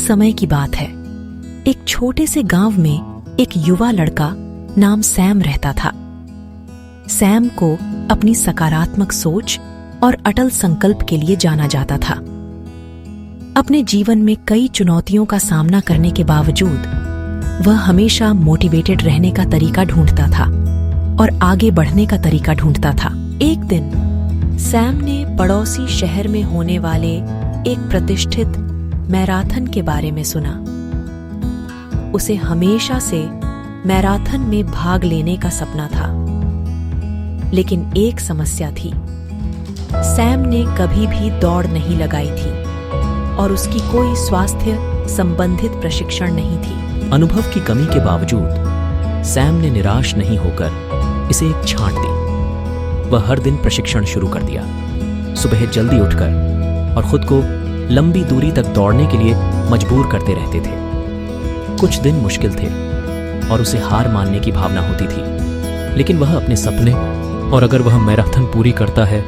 समय की बात है। एक छोटे से गांव में एक युवा लड़का नाम सैम रहता था। सैम को अपनी सकारात्मक सोच और अटल संकल्प के लिए जाना जाता था। अपने जीवन में कई चुनौतियों का सामना करने के बावजूद वह हमेशा मोटिवेटेड रहने का तरीका ढूंढता था और आगे बढ़ने का तरीका ढूंढता था। एक दिन सैम ने पड़ोसी शहर में होने वाले एक प्रतिष्ठित मैराथन के बारे में सुना। उसे हमेशा से मैराथन में भाग लेने का सपना था, लेकिन एक समस्या थी। सैम ने कभी भी दौड़ नहीं लगाई थी और उसकी कोई स्वास्थ्य संबंधित प्रशिक्षण नहीं थी। अनुभव की कमी के बावजूद सैम ने निराश नहीं होकर इसे एक छांट दी। वह हर दिन प्रशिक्षण शुरू कर दिया। सुबह जल्दी उठकर और खुद को लंबी दूरी तक दौड़ने के लिए मजबूर करते रहते थे। कुछ दिन मुश्किल थे और उसे हार मानने की भावना होती थी, लेकिन वह अपने सपने और अगर वह मैराथन पूरी करता है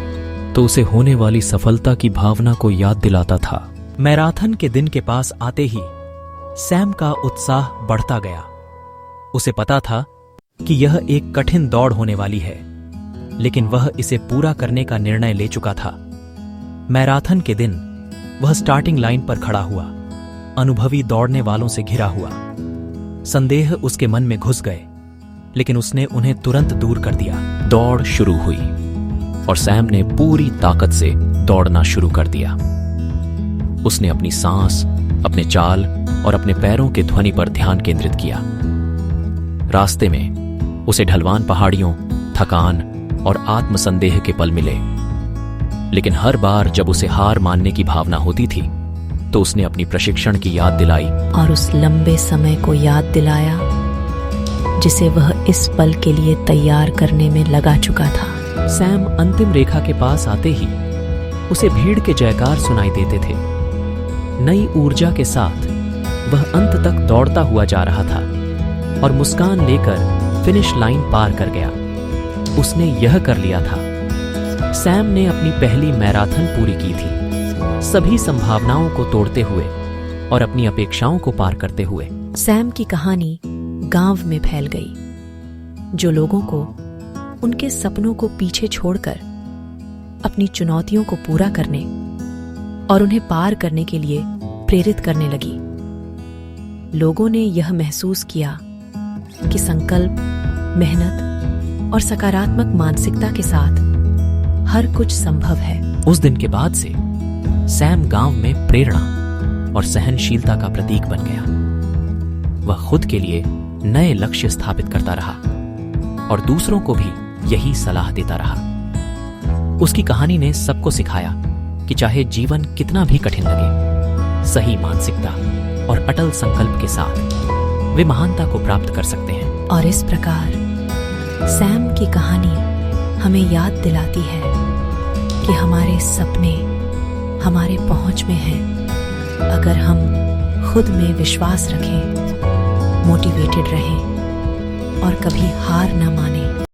तो उसे होने वाली सफलता की भावना को याद दिलाता था। मैराथन के दिन के पास आते ही सैम का उत्साह बढ़ता गया। उसे पता था कि यह एक कठिन दौड़ होने वाली है, लेकिन वह इसे पूरा करने का निर्णय ले चुका था। मैराथन के दिन वह स्टार्टिंग लाइन पर खड़ा हुआ, अनुभवी दौड़ने वालों से घिरा हुआ। संदेह उसके मन में घुस गए, लेकिन उसने उन्हें तुरंत दूर कर दिया। दौड़ शुरू हुई और सैम ने पूरी ताकत से दौड़ना शुरू कर दिया। उसने अपनी सांस, अपने चाल और अपने पैरों के ध्वनि पर ध्यान केंद्रित किया। रास्ते में उसे ढलवान पहाड़ियों, थकान और आत्मसंदेह के पल मिले, लेकिन हर बार जब उसे हार मानने की भावना होती थी तो उसने अपनी प्रशिक्षण की याद दिलाई और उस लंबे समय को याद दिलाया जिसे वह इस पल के लिए तैयार करने में लगा चुका था। सैम अंतिम रेखा के पास आते ही उसे भीड़ के जयकार सुनाई देते थे। नई ऊर्जा के साथ वह अंत तक दौड़ता हुआ जा रहा था और मुस्कान लेकर फिनिश लाइन पार कर गया। उसने यह कर लिया था। सैम ने अपनी पहली मैराथन पूरी की थी, सभी संभावनाओं को तोड़ते हुए और अपनी अपेक्षाओं को पार करते हुए। सैम की कहानी गांव में फैल गई, जो लोगों को उनके सपनों को पीछे छोड़कर अपनी चुनौतियों को पूरा करने और उन्हें पार करने के लिए प्रेरित करने लगी। लोगों ने यह महसूस किया कि संकल्प, मेहनत और सकारात्मक मानसिकता के साथ हर कुछ संभव है। उस दिन के बाद से सैम गांव में प्रेरणा और सहनशीलता का प्रतीक बन गया। वह खुद के लिए नए लक्ष्य स्थापित करता रहा और दूसरों को भी यही सलाह देता रहा। उसकी कहानी ने सबको सिखाया कि चाहे जीवन कितना भी कठिन लगे, सही मानसिकता और अटल संकल्प के साथ वे महानता को प्राप्त कर सकते हैं। और इस प्रकार सैम की कहानी हमें याद दिलाती है कि हमारे सपने हमारे पहुंच में हैं, अगर हम खुद में विश्वास रखें, मोटिवेटेड रहें और कभी हार न मानें।